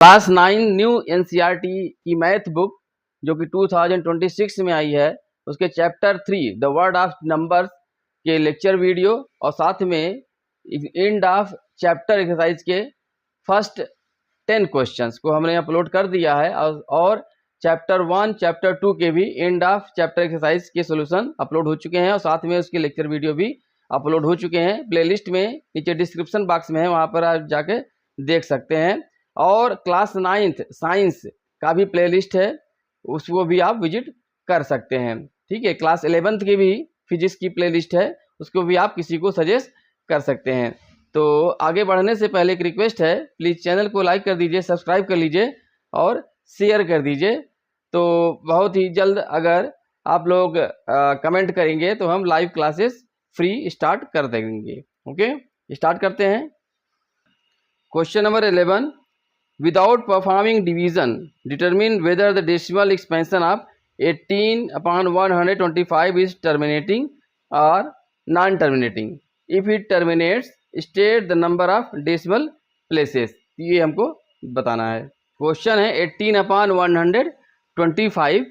Class 9 new NCERT की math book जो कि 2026 में आई है, उसके chapter 3 the word of numbers के लेक्चर वीडियो और साथ में एंड ऑफ चैप्टर एक्सरसाइज के फर्स्ट 10 क्वेश्चंस को हमने अपलोड कर दिया है और चैप्टर 1 चैप्टर 2 के भी एंड ऑफ चैप्टर एक्सरसाइज के सॉल्यूशन अपलोड हो चुके हैं और साथ में उसके लेक्चर वीडियो भी अपलोड हो चुके हैं। प्लेलिस्ट में नीचे डिस्क्रिप्शन बॉक्स में है, वहाँ पर आप जाके देख सकते हैं। और क्लास 9th साइंस का भी प्लेलिस्ट है, उसको भी आप विजिट कर सकते हैं। ठीक है, क्लास 11th की भी फिजिक्स की प्लेलिस्ट है, उसको भी आप किसी को सजेस्ट कर सकते हैं। तो आगे बढ़ने से पहले एक रिक्वेस्ट है, प्लीज़ चैनल को लाइक कर दीजिए, सब्सक्राइब कर लीजिए और शेयर कर दीजिए। तो बहुत ही जल्द अगर आप लोग कमेंट करेंगे तो हम लाइव क्लासेस फ्री स्टार्ट कर देंगे। ओके, स्टार्ट करते हैं। Question number 11, without performing division determine whether the decimal expansion of 18/125 is terminating और non terminating. If it terminates state the number of decimal places. ये हमको बताना है। क्वेश्चन है 18/125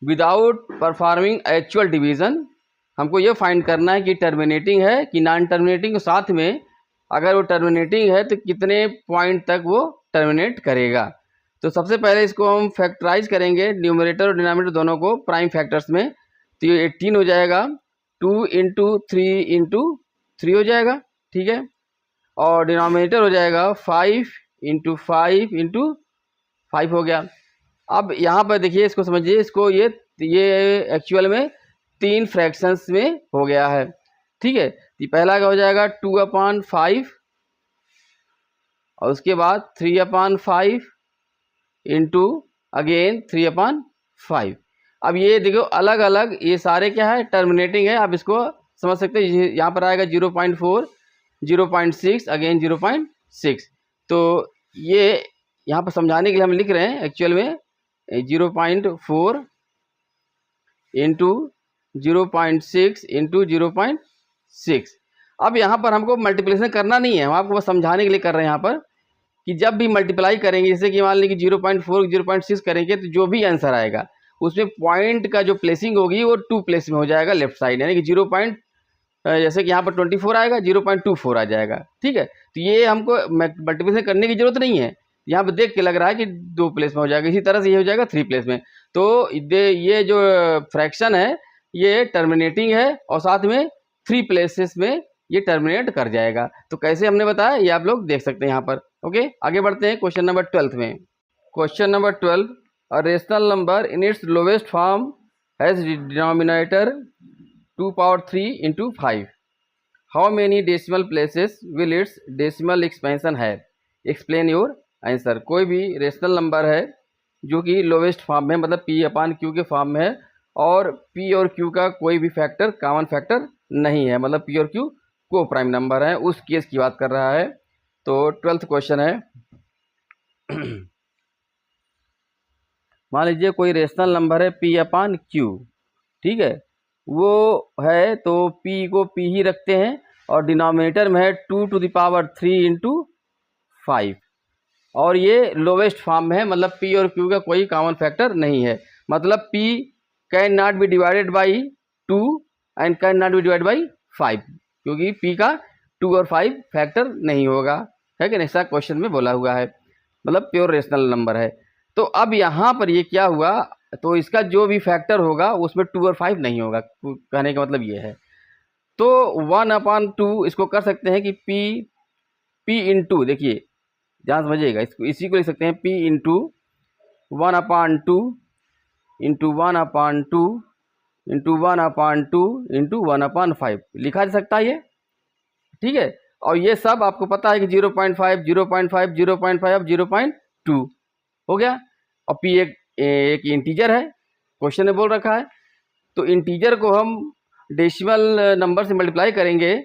विदाउट परफॉर्मिंग एक्चुअल डिवीजन। हमको ये फाइंड करना है कि टर्मिनेटिंग है कि नॉन टर्मिनेटिंग, साथ में अगर वो टर्मिनेटिंग है तो कितने पॉइंट तक वो टर्मिनेट करेगा। तो सबसे पहले इसको हम फैक्टराइज करेंगे, न्यूमरेटर और डिनोमिनेटर दोनों को प्राइम फैक्टर्स में। तो ये 18 हो जाएगा, 2 × 3 × 3 हो जाएगा। ठीक है, और डिनोमिनेटर हो जाएगा 5 × 5 × 5 हो गया। अब यहाँ पर देखिए, इसको समझिए, इसको ये एक्चुअल में 3 फ्रैक्शंस में हो गया है। ठीक है, तो पहला क्या हो जाएगा 2/5 और उसके बाद 3/5 इंटू अगेन 3/5। अब ये देखो अलग अलग, ये सारे क्या है टर्मिनेटिंग है। आप इसको समझ सकते हैं, यहाँ पर आएगा 0.4, 0.6, अगेन 0.6। तो ये यहाँ पर समझाने के लिए हम लिख रहे हैं एक्चुअल में 0.4 इंटू 0.6 इंटू 0.6। अब यहाँ पर हमको मल्टीप्लिकेशन करना नहीं है, हम आपको बस समझाने के लिए कर रहे हैं यहाँ पर कि जब भी मल्टीप्लाई करेंगे, जैसे कि मान लीजिए कि 0.4 0.6 करेंगे तो जो भी आंसर आएगा उसमें पॉइंट का जो प्लेसिंग होगी वो 2 प्लेस में हो जाएगा लेफ्ट साइड, यानी कि जैसे कि यहाँ पर 24 आएगा 0.24 आ जाएगा। ठीक है, तो ये हमको मल्टीप्लिकेशन करने की जरूरत नहीं है, यहाँ पर देख के लग रहा है कि 2 प्लेस में हो जाएगा। इसी तरह से ये हो जाएगा 3 प्लेस में। तो ये जो फ्रैक्शन है ये टर्मिनेटिंग है और साथ में 3 प्लेसेस में ये टर्मिनेट कर जाएगा। तो कैसे हमने बताया ये आप लोग देख सकते हैं यहाँ पर। ओके, आगे बढ़ते हैं क्वेश्चन नंबर 12 में। Question number 12, a rational number in its lowest form has denominator 2³ × 5। How many decimal places will it's decimal expansion have? Explain your answer. कोई भी रेशनल नंबर है जो कि लोवेस्ट फॉर्म में, मतलब P/Q के फॉर्म में है और P और Q का कोई भी फैक्टर कॉमन फैक्टर नहीं है, मतलब P और Q को प्राइम नंबर है, उस केस की बात कर रहा है। तो 12th क्वेश्चन है, मान लीजिए कोई रेशनल नंबर है P/Q। ठीक है, वो है तो P को P ही रखते हैं और डिनोमिनेटर में है 2³ × 5 और ये लोवेस्ट फॉर्म में है, मतलब P और Q का कोई कॉमन फैक्टर नहीं है। मतलब P can not be divided by 2 and can not be divided by 5, क्योंकि P का 2 और 5 फैक्टर नहीं होगा, है कि नहीं? ऐसा क्वेश्चन में बोला हुआ है, मतलब प्योर रेशनल नंबर है। तो अब यहाँ पर ये क्या हुआ, तो इसका जो भी फैक्टर होगा उसमें 2 और 5 नहीं होगा, कहने का मतलब ये है। तो 1/2 इसको कर सकते हैं कि P इंटू, देखिए ध्यान समझिएगा, इसको इसी को लिख सकते हैं P into 1/2 into 1/2 into 1/2 into 1/5 लिखा जा सकता है ये। ठीक है, और ये सब आपको पता है कि 0.5 0.5 0.5 अब 0.2 हो गया। और P एक इंटीजर है, क्वेश्चन में बोल रखा है, तो इंटीजर को हम डेसिमल नंबर से मल्टीप्लाई करेंगे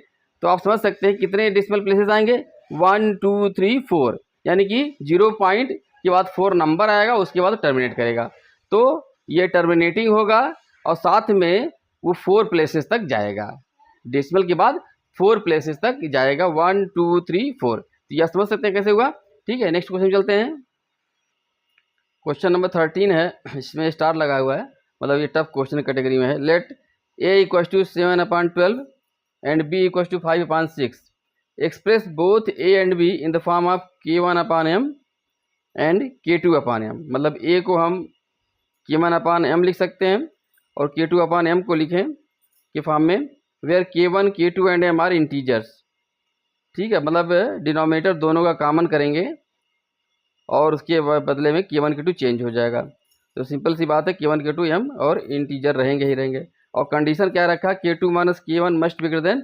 तो आप समझ सकते हैं कितने डेसिमल प्लेसेस आएंगे, 1 2 3 4, यानी कि 0 पॉइंट के बाद 4 नंबर आएगा, उसके बाद टर्मिनेट करेगा। तो ये टर्मिनेटिंग होगा और साथ में वो 4 प्लेसेस तक जाएगा, डेसिमल के बाद 4 प्लेसेस तक जाएगा, 1 2 3 4। तो यह समझ सकते हैं कैसे हुआ। ठीक है, नेक्स्ट क्वेश्चन चलते हैं। क्वेश्चन नंबर 13 है, इसमें स्टार लगा हुआ है, मतलब ये टफ क्वेश्चन कैटेगरी में है। Let A equal to 7/12 and B equal to 5/6। Express both A and B in the form of K1/m and K2/m। मतलब ए को हम K1/m लिख सकते हैं और K2/m को लिखें के फॉर्म में, where K1, K2 and m are integers. ठीक है, मतलब डिनोमिनेटर दोनों का कॉमन करेंगे और उसके बदले में K1, K2 चेंज हो जाएगा। तो सिंपल सी बात है, K1, K2 m और इंटीजर रहेंगे ही रहेंगे। और कंडीशन क्या रखा, K2 minus K1 must bigger than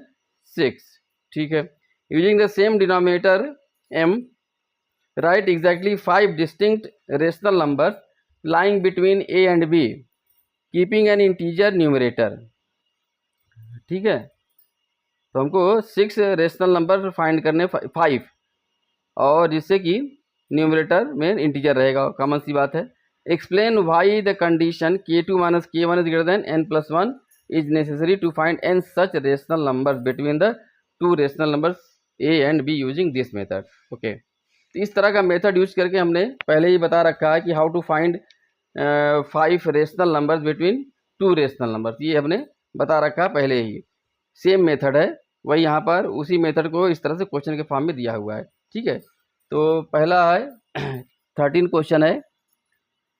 6। ठीक है, using the same denominator m right exactly 5 distinct rational number lying between a and b keeping an integer numerator. ठीक है, तो हमको 6 रेशनल नंबर फाइंड करने 5, और जिससे कि न्यूमरेटर में इंटीजर रहेगा, कॉमन सी बात है। Explain why the condition K2 minus K1 is greater than n+1 is necessary to find n such rational numbers between the two rational numbers a and b using this method. Okay, तो इस तरह का method use करके हमने पहले ही बता रखा है कि how to find 5 rational numbers between 2 rational numbers, ये हमने बता रखा है पहले ही। सेम मेथड है, वही यहाँ पर उसी मेथड को इस तरह से क्वेश्चन के फॉर्म में दिया हुआ है। ठीक है, तो पहला है 13 क्वेश्चन है,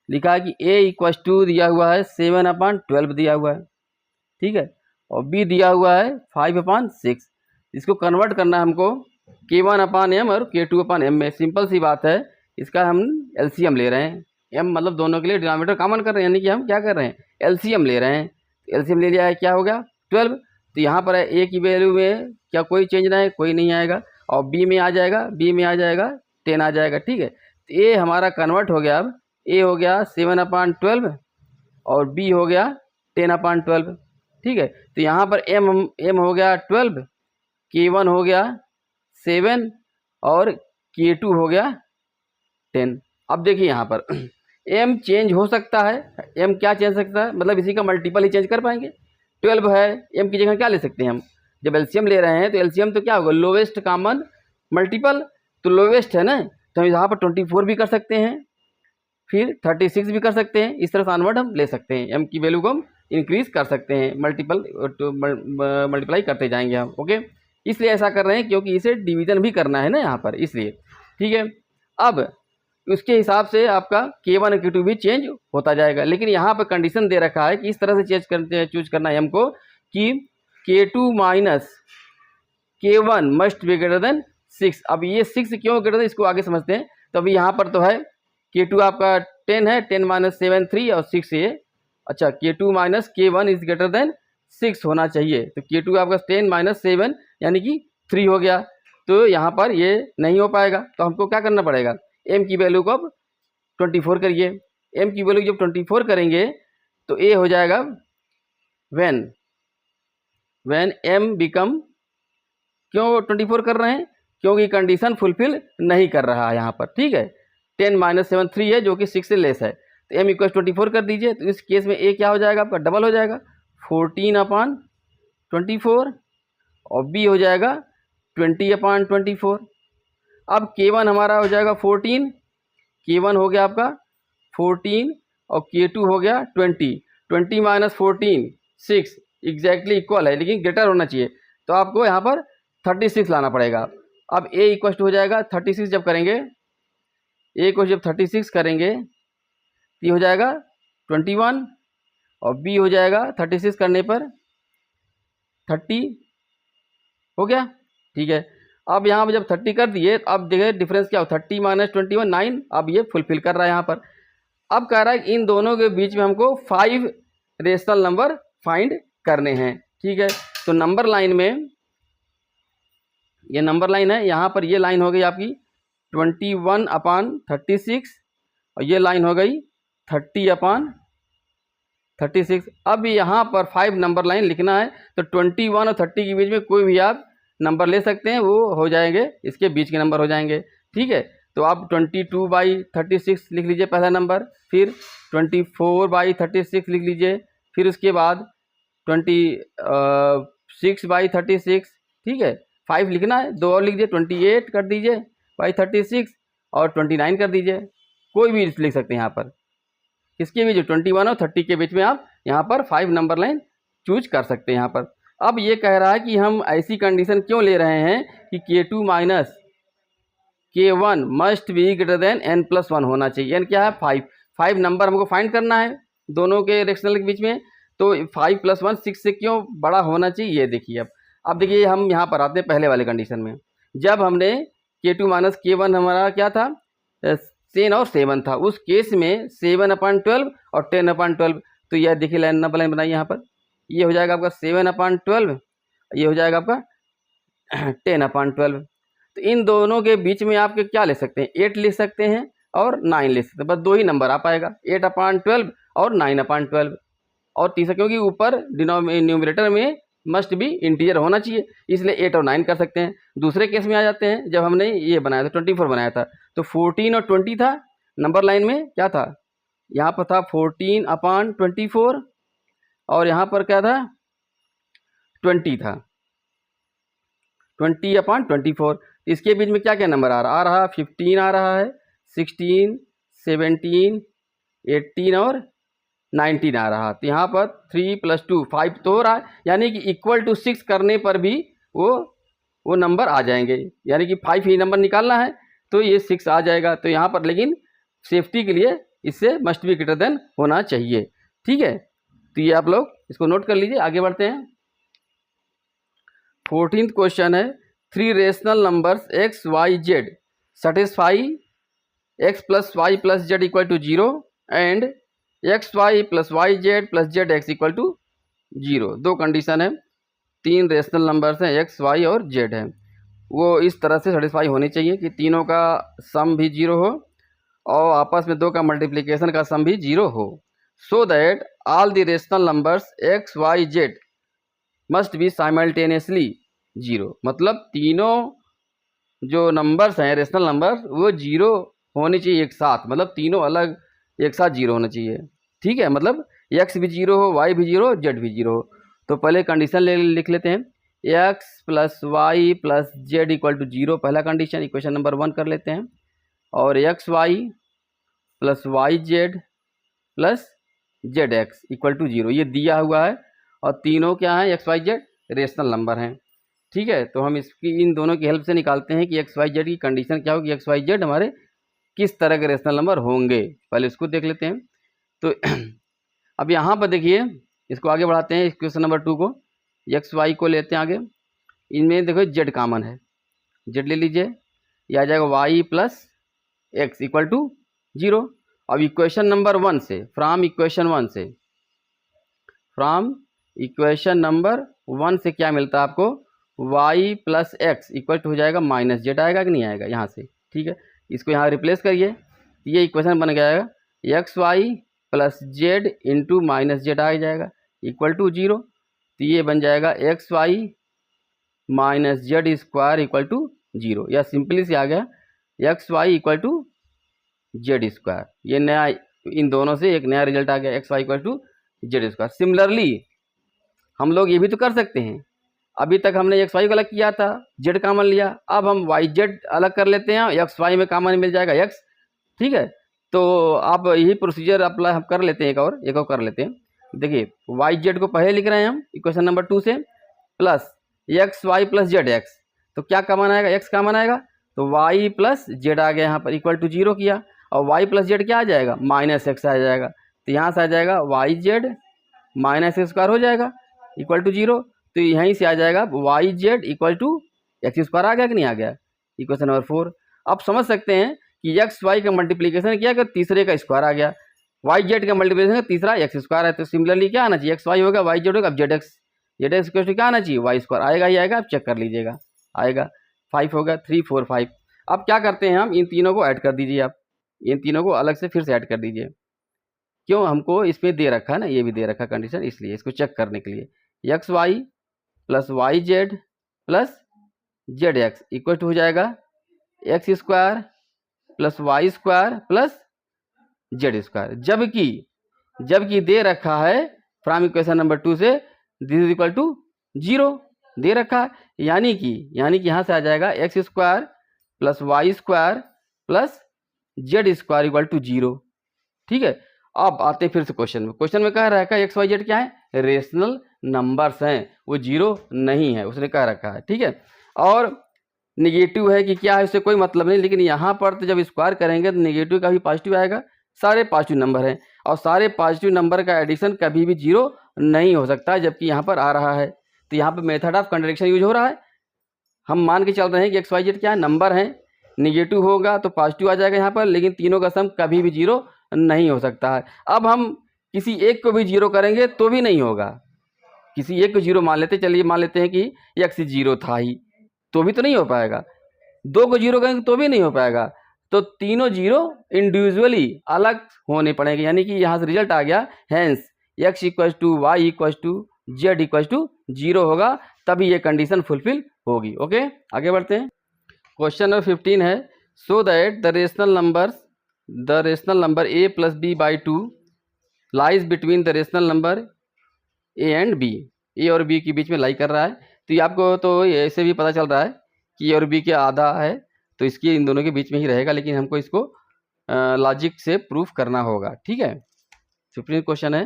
लिखा है कि a इक्वल टू दिया हुआ है 7/12 दिया हुआ है। ठीक है, और b दिया हुआ है 5/6। इसको कन्वर्ट करना है हमको K1/m और K2/m में। सिंपल सी बात है, इसका हम LCM ले रहे हैं, m मतलब दोनों के लिए डिनोमिनेटर कॉमन कर रहे हैं, यानी कि हम क्या कर रहे हैं, LCM ले रहे हैं। LCM ले लिया है, क्या हो गया 12। तो यहाँ पर है a की वैल्यू में क्या कोई चेंज ना है, कोई नहीं आएगा, और b में आ जाएगा, 10 आ जाएगा। ठीक है, तो a हमारा कन्वर्ट हो गया, अब a हो गया 7/12 और b हो गया 10/12। ठीक है, तो यहाँ पर m हो गया 12, K1 हो गया 7 और K2 हो गया 10। अब देखिए यहाँ पर m चेंज हो सकता है, m क्या चेंज सकता है, मतलब इसी का मल्टीपल ही चेंज कर पाएंगे। 12 है, m की जगह क्या ले सकते हैं हम, जब LCM ले रहे हैं तो LCM तो क्या होगा, लोवेस्ट कॉमन मल्टीपल, तो लोवेस्ट है ना, तो हम यहाँ पर 24 भी कर सकते हैं, फिर 36 भी कर सकते हैं। इस तरह से अनवर्ड हम ले सकते हैं, m की वैल्यू को हम इंक्रीज कर सकते हैं, मल्टीप्लाई करते जाएंगे हम। ओके, इसलिए ऐसा कर रहे हैं क्योंकि इसे डिवीजन भी करना है ना यहाँ पर, इसलिए। ठीक है, अब उसके हिसाब से आपका K1 और K2 भी चेंज होता जाएगा, लेकिन यहाँ पर कंडीशन दे रखा है कि इस तरह से चूज करना है हमको कि K2 minus K1 must be greater than 6। अब ये 6 क्यों ग्रेटर देन, इसको आगे समझते हैं। तो अभी यहाँ पर तो है K2 आपका 10 है, 10 माइनस 7 3 और 6 ये, अच्छा K2 minus K1 is greater then 6 होना चाहिए। तो K2 आपका 10 माइनस 7 यानी कि 3 हो गया, तो यहाँ पर ये नहीं हो पाएगा। तो हमको क्या करना पड़ेगा, m की वैल्यू को अब 24 करिए। m की वैल्यू जब 24 करेंगे तो a हो जाएगा व्हेन m बिकम, क्यों 24 कर रहे हैं, क्योंकि कंडीशन फुलफिल नहीं कर रहा है यहाँ पर। ठीक है, 10 माइनस 7 3 है जो कि 6 से लेस है, तो m इक्वल 24 कर दीजिए। तो इस केस में a क्या हो जाएगा आपका, डबल हो जाएगा 14/24 और b हो जाएगा 20/24। अब K1 हमारा हो जाएगा 14, K1 हो गया आपका 14 और K2 हो गया 20। 20 माइनस 14 6 एग्जैक्टली इक्वल है, लेकिन ग्रेटर होना चाहिए, तो आपको यहाँ पर 36 लाना पड़ेगा। अब a इक्वल हो जाएगा 36, जब करेंगे a को जब 36 करेंगे तो ये हो जाएगा 21 और b हो जाएगा 36 करने पर 30 हो गया। ठीक है, अब यहाँ पर जब 30 कर दिए, अब देखिए डिफरेंस क्या हो, 30 माइनस 21 9। अब ये फुलफिल कर रहा है यहाँ पर। अब कह रहा है कि इन दोनों के बीच में हमको 5 रेशनल नंबर फाइंड करने हैं। ठीक है, तो नंबर लाइन में, ये नंबर लाइन है, यहाँ पर ये लाइन हो गई आपकी 21/36 और ये लाइन हो गई 30/36। अब यहाँ पर 5 नंबर लाइन लिखना है, तो 21 और 30 के बीच में कोई भी आप नंबर ले सकते हैं, वो हो जाएंगे, इसके बीच के नंबर हो जाएंगे। ठीक है, तो आप 22/36 लिख लीजिए पहला नंबर, फिर 24/36 लिख लीजिए, फिर उसके बाद 26/36। ठीक है, 5 लिखना है, 2 और लिख दीजिए, 28 कर दीजिए बाई 36 और 29 कर दीजिए। कोई भी लिख सकते हैं यहाँ पर, किसके भी जो 21 और 30 के बीच में आप यहाँ पर 5 नंबर लाइन चूज कर सकते हैं यहाँ पर। अब ये कह रहा है कि हम ऐसी कंडीशन क्यों ले रहे हैं कि K2 minus K1 must be greater than n+1 होना चाहिए। n क्या है 5 नंबर हमको फाइंड करना है दोनों के रेशनल के बीच में, तो 5 + 1 6 से क्यों बड़ा होना चाहिए ये देखिए। अब देखिए हम यहाँ पर आते हैं पहले वाले कंडीशन में, जब हमने K2 माइनस K1 हमारा क्या था 10 और 7 था, उस केस में 7/12 और 10/12, तो यह देखिए लाइन नंबर लाइन बनाइए यहाँ पर, ये हो जाएगा आपका 7/12, ये हो जाएगा आपका 10/12। तो इन दोनों के बीच में आप क्या ले सकते हैं 8 लिख सकते हैं और 9 लिख सकते हैं, बस दो ही नंबर आ पाएगा 8/12 और 9/12। और तीसरा क्योंकि ऊपर न्यूमरेटर में मस्ट भी इंटीजर होना चाहिए, इसलिए 8 और 9 कर सकते हैं। दूसरे केस में आ जाते हैं, जब हमने ये बनाया था 24 बनाया था, तो 14 और 20 था नंबर लाइन में, क्या था यहाँ पर था 14/24 और यहाँ पर क्या था 20 था 20/24। इसके बीच में क्या क्या नंबर आ रहा है 15 आ रहा है, 16, 17, 18 और 19 आ रहा है। तो यहाँ पर 3 + 2 5 तो हो रहा है, यानी कि इक्वल टू 6 करने पर भी वो नंबर आ जाएंगे, यानी कि 5 ही नंबर निकालना है तो ये 6 आ जाएगा। तो यहाँ पर लेकिन सेफ्टी के लिए इससे मस्ट बी ग्रेटर देन होना चाहिए, ठीक है। तो ये आप लोग इसको नोट कर लीजिए, आगे बढ़ते हैं। 14th क्वेश्चन है 3 rational numbers x, y, z satisfy x + y + z = 0 and x, y + y, z + z x = 0। दो कंडीशन है, 3 रेशनल नंबर्स हैं x, y और z है, वो इस तरह से सेटिस्फाई होनी चाहिए कि तीनों का सम भी 0 हो और आपस में दो का मल्टीप्लिकेशन का सम भी 0 हो, so that all the rational numbers x, y, z must be simultaneously 0। मतलब तीनों जो नंबर्स हैं रेशनल नंबर वो 0 होने चाहिए एक साथ, मतलब तीनों अलग एक साथ 0 होना चाहिए, ठीक है। मतलब x भी 0 हो, y भी 0 हो, z भी 0 हो। तो पहले कंडीशन लिख लेते हैं, x + y + z = 0 पहला कंडीशन, इक्वेशन नंबर 1 कर लेते हैं। और x, y + yz + zx = 0 ये दिया हुआ है, और तीनों क्या हैं x, y, z rational number हैं, ठीक है। तो हम इसकी इन दोनों की हेल्प से निकालते हैं कि x, y, z की कंडीशन क्या होगी, x, y, z हमारे किस तरह के रेशनल नंबर होंगे, पहले इसको देख लेते हैं। तो अब यहाँ पर देखिए, इसको आगे बढ़ाते हैं, क्वेश्चन नंबर 2 को, x, y को लेते हैं आगे। इनमें देखो z कॉमन है, z ले लीजिए, यह आ जाएगा y + x = 0। अब इक्वेशन नंबर 1 से, फ्रॉम इक्वेशन नंबर 1 से क्या मिलता है आपको, y + x = हो जाएगा -z, आएगा कि नहीं आएगा यहाँ से, ठीक है। इसको यहाँ रिप्लेस करिए, ये इक्वेशन बन गया x, y + z × -z आ जाएगा = 0। तो ये बन जाएगा x, y - z² = 0, या सिंपली से आ गया x, y = z²। ये नया, इन दोनों से एक नया रिजल्ट आ गया, x, y = z²। सिमिलरली हम लोग ये भी तो कर सकते हैं, अभी तक हमने x, y को अलग किया था, z कॉमन लिया, अब हम y, z अलग कर लेते हैं, x, y में कॉमन मिल जाएगा x, ठीक है। तो आप यही प्रोसीजर अप्लाई हम कर लेते हैं, एक और कर लेते हैं। देखिए y, z को पहले लिख रहे हैं हम इक्वेशन नंबर 2 से, प्लस x, y + zx, तो क्या कॉमन आएगा, x कॉमन आएगा, तो y + z आ गया यहाँ पर =0 किया, और y + z क्या आ जाएगा -x आ जाएगा, तो यहाँ से आ जाएगा yz -x² हो जाएगा =0। तो यहीं से आ जाएगा yz = x² आ गया कि नहीं आ गया, इक्वेशन नंबर 4। आप समझ सकते हैं कि x, y का मल्टीप्लिकेशन किया कि तीसरे का स्क्वायर आ गया, y, z का मल्टीप्लिकेशन का तीसरा x² है, तो सिमिलरली क्या आना चाहिए, x, y होगा, y, z होगा, अब zx क्या आना चाहिए y² आएगा ही आएगा, आप चेक कर लीजिएगा आएगा। 5 होगा, 3, 4, 5। अब क्या करते हैं हम, इन तीनों को ऐड कर दीजिए, आप इन तीनों को अलग से फिर से ऐड कर दीजिए, क्यों हमको इसमें दे रखा है ना, ये भी दे रखा कंडीशन, इसलिए इसको चेक करने के लिए x, y + yz + zx = हो जाएगा x² + y² + z², जबकि दे रखा है फ्रॉम इक्वेशन नंबर 2 से दिस इज = 0 दे रखा है, यानी कि यहाँ से आ जाएगा x² + y² + Z square equal to 0। ठीक है, अब आते हैं फिर से क्वेश्चन में। क्वेश्चन में कह रखा है एक्स वाई जेड क्या है, रेशनल नंबर्स हैं, वो 0 नहीं है, उसने कह रखा है। ठीक है, और निगेटिव है कि क्या है उससे कोई मतलब नहीं, लेकिन यहाँ पर तो जब स्क्वायर करेंगे तो निगेटिव का भी पॉजिटिव आएगा, सारे पॉजिटिव नंबर हैं और सारे पॉजिटिव नंबर का एडिशन कभी भी 0 नहीं हो सकता, जबकि यहाँ पर आ रहा है। तो यहाँ पर मेथड ऑफ कंट्रडिक्शन यूज हो रहा है। हम मान के चल रहे हैं कि एक्स वाई जेड क्या है, नंबर है, निगेटिव होगा तो पॉजिटिव आ जाएगा यहाँ पर, लेकिन तीनों का सम कभी भी 0 नहीं हो सकता है। अब हम किसी एक को भी 0 करेंगे तो भी नहीं होगा, किसी एक को 0 मान लेते, चलिए मान लेते हैं कि एक्स 0 था ही, तो भी तो नहीं हो पाएगा। 2 को 0 करेंगे तो भी नहीं हो पाएगा, तो तीनों 0 इंडिविजुअली अलग होने पड़ेंगे, यानी कि यहाँ से रिजल्ट आ गया, hence X equal to Y equal to Z equal to 0 होगा, तभी ये कंडीशन फुलफिल होगी। ओके, आगे बढ़ते हैं। क्वेश्चन नंबर 15 है, so that the rational number a plus B by 2 lies between the rational number a and b, a और b के बीच में लाई कर रहा है। तो ये आपको तो ऐसे भी पता चल रहा है कि a और b के आधा है, तो इसके इन दोनों के बीच में ही रहेगा, लेकिन हमको इसको लॉजिक से प्रूफ करना होगा। ठीक है, 15 क्वेश्चन है,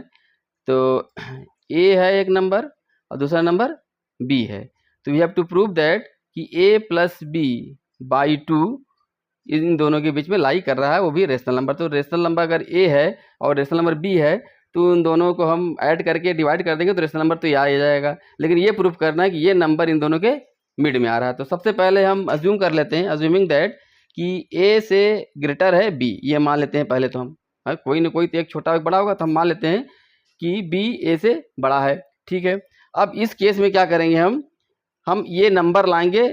तो a है एक नंबर और दूसरा नंबर b है, तो we have to prove that कि a प्लस बी बाई 2 इन दोनों के बीच में लाई कर रहा है, वो भी रेशनल नंबर। तो रेशनल नंबर अगर a है और रेशनल नंबर b है, तो उन दोनों को हम ऐड करके डिवाइड कर देंगे तो रेशनल नंबर तो आ जाएगा, लेकिन ये प्रूफ करना है कि ये नंबर इन दोनों के मिड में आ रहा है। तो सबसे पहले हम अज्यूम कर लेते हैं, अज्यूमिंग दैट कि a से ग्रेटर है b, ये मान लेते हैं पहले तो हम, कोई ना कोई तो एक छोटा एक बड़ा होगा, तो हम मान लेते हैं कि b a से बड़ा है। ठीक है, अब इस केस में क्या करेंगे, हम ये नंबर लाएंगे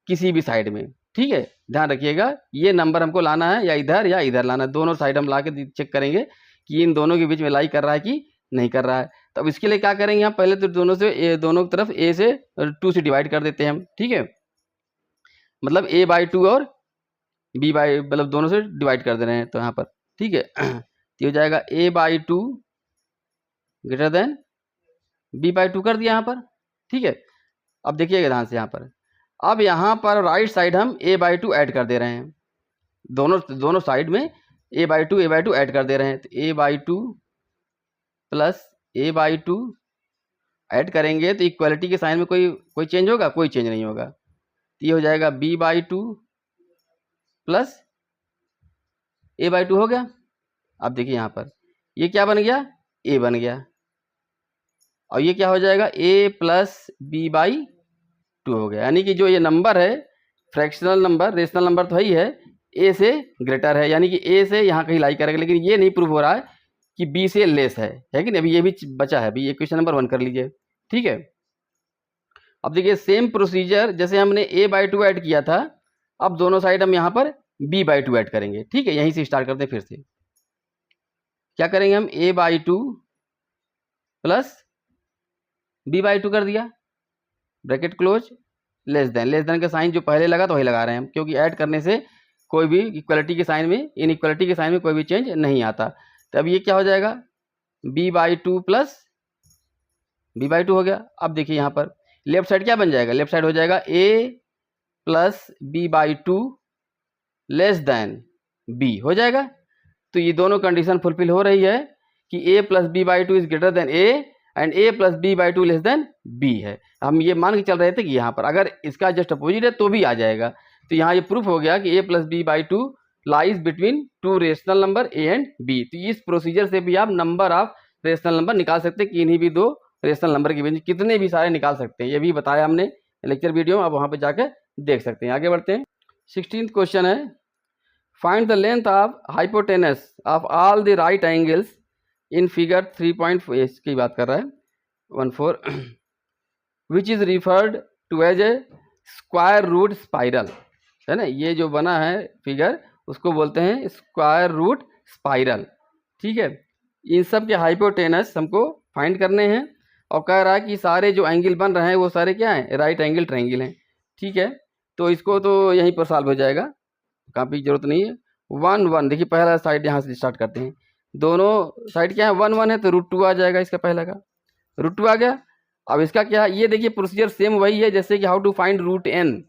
किसी भी साइड में। ठीक है, ध्यान रखिएगा, ये नंबर हमको लाना है या इधर लाना है, दोनों साइड हम ला के चेक करेंगे कि इन दोनों के बीच में लाई कर रहा है कि नहीं कर रहा है। तो अब इसके लिए क्या करेंगे, हम पहले तो दोनों की तरफ a से 2 से डिवाइड कर देते हैं हम। ठीक है, मतलब a बाई 2 और b बाई, मतलब दोनों से डिवाइड कर दे रहे हैं, तो यहाँ पर ठीक है, तो हो जाएगा a by 2 greater than b by 2 कर दिया यहाँ पर। ठीक है, अब देखिएगा ध्यान से यहाँ पर, अब यहाँ पर राइट साइड हम a बाई 2 ऐड कर दे रहे हैं, दोनों साइड में a बाई 2 ऐड कर दे रहे हैं। तो a by 2 plus a by 2 add करेंगे तो इक्वलिटी के साइन में कोई चेंज होगा, कोई चेंज नहीं होगा, तो ये हो जाएगा b by 2 plus a by 2 हो गया। अब देखिए यहाँ पर ये क्या बन गया, a बन गया, और ये क्या हो जाएगा, a प्लस b बाई 2 हो गया, यानी कि जो ये नंबर है फ्रैक्शनल नंबर, रेशनल नंबर तो ही है, a से ग्रेटर है, यानी कि a से यहाँ कहीं लाई करेगा, लेकिन ये नहीं प्रूव हो रहा है कि b से लेस है कि नहीं। अभी ये भी बचा है, अभी ये क्वेश्चन नंबर 1 कर लीजिए। ठीक है, अब देखिए सेम प्रोसीजर जैसे हमने a बाई 2 ऐड किया था, अब दोनों साइड हम यहाँ पर b बाई 2 ऐड करेंगे। ठीक है, यहीं से स्टार्ट करते हैं, फिर से क्या करेंगे हम, a by 2 plus b by 2 कर दिया, ब्रैकेट क्लोज, लेस देन का साइन जो पहले लगा तो वही लगा रहे हैं हम, क्योंकि ऐड करने से कोई भी इक्वलिटी के साइन में, इनइक्वलिटी के साइन में कोई भी चेंज नहीं आता। तो अब ये क्या हो जाएगा, b by 2 plus b by 2 हो गया। अब देखिए यहाँ पर लेफ्ट साइड क्या बन जाएगा, लेफ्ट साइड हो जाएगा a plus b by 2 less than b हो जाएगा। तो ये दोनों कंडीशन फुलफिल हो रही है कि a plus b by 2 is greater then a and a plus b by 2 less than b है। हम ये मान के चल रहे थे कि यहाँ पर अगर इसका जस्ट अपोजिट है तो भी आ जाएगा। तो यहाँ ये प्रूफ हो गया कि a plus b by 2 lies between 2 rational number a and b। तो इस प्रोसीजर से भी आप नंबर ऑफ रेशनल नंबर निकाल सकते हैं कि इन्हीं भी 2 रेशनल नंबर के बीच कितने भी सारे निकाल सकते हैं, ये भी बताया हमने लेक्चर वीडियो में, आप वहाँ पर जाकर देख सकते हैं। आगे बढ़ते हैं, 16th क्वेश्चन है, find the length of hypotenuse of all the right angles in figure 3.4, इसकी बात कर रहा है 14, which is referred to as a square root spiral, है ना। ये जो बना है फिगर उसको बोलते हैं स्क्वायर रूट स्पाइरल। ठीक है, इन सब के हाइपोटेनस हमको फाइंड करने हैं, और कह रहा है कि सारे जो एंगल बन रहे हैं वो सारे क्या हैं, राइट एंगल ट्रायंगल हैं। ठीक है, तो इसको तो यहीं पर सॉल्व हो जाएगा, कॉपी की जरूरत नहीं है। 1 1, देखिए पहला साइड यहाँ से स्टार्ट करते हैं, दोनों साइड क्या है 1 1 है, तो √2 आ जाएगा, इसका पहला का √2 आ गया। अब इसका क्या है, ये देखिए प्रोसीजर सेम वही है जैसे कि हाउ टू फाइंड √n,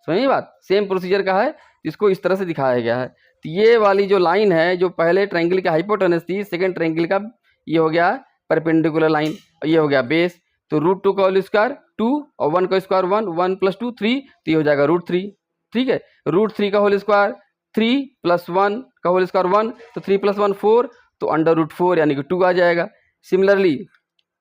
समझिए बात, सेम प्रोसीजर का है, इसको इस तरह से दिखाया गया है। तो ये वाली जो लाइन है, जो पहले ट्रायंगल की हाइपोटेनस थी, सेकंड ट्रायंगल का ये हो गया परपेंडिकुलर लाइन, ये हो गया बेस। तो √2 का होल स्क्वायर 2 और 1 का स्क्वायर 1, 1 + 2 3, तो ये हो जाएगा √3। ठीक है, √3 का होल स्क्वायर 3 + 1 का होल स्क्वायर 1, तो 3 + 1 4, तो √4 यानी कि 2 आ जाएगा। सिमिलरली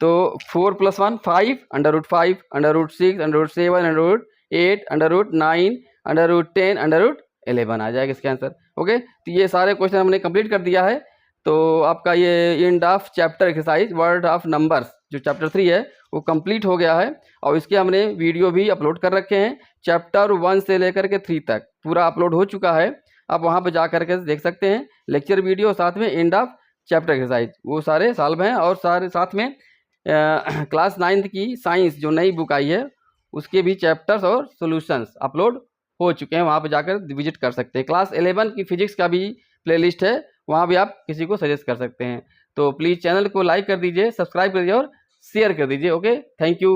तो 4 + 1 5, √5, √6, √7, √8, √9, √10, √11 आ जाएगा इसका आंसर। ओके, तो ये सारे क्वेश्चन हमने कंप्लीट कर दिया है। तो आपका ये end of chapter exercise word of numbers जो चैप्टर 3 है वो कंप्लीट हो गया है, और इसके हमने वीडियो भी अपलोड कर रखे हैं। चैप्टर 1 से लेकर के 3 तक पूरा अपलोड हो चुका है, आप वहाँ पर जा करके देख सकते हैं लेक्चर वीडियो, साथ में एंड ऑफ चैप्टर एक्सरसाइज वो सारे सॉल्व हैं, और सारे साथ में क्लास 9th की साइंस जो नई बुक आई है उसके भी चैप्टर्स और सॉल्यूशंस अपलोड हो चुके हैं, वहाँ पर जाकर विजिट कर सकते हैं। क्लास 11 की फिजिक्स का भी प्लेलिस्ट है, वहाँ भी आप किसी को सजेस्ट कर सकते हैं। तो प्लीज़ चैनल को लाइक कर दीजिए, सब्सक्राइब कर दीजिए और शेयर कर दीजिए। Okay, thank you.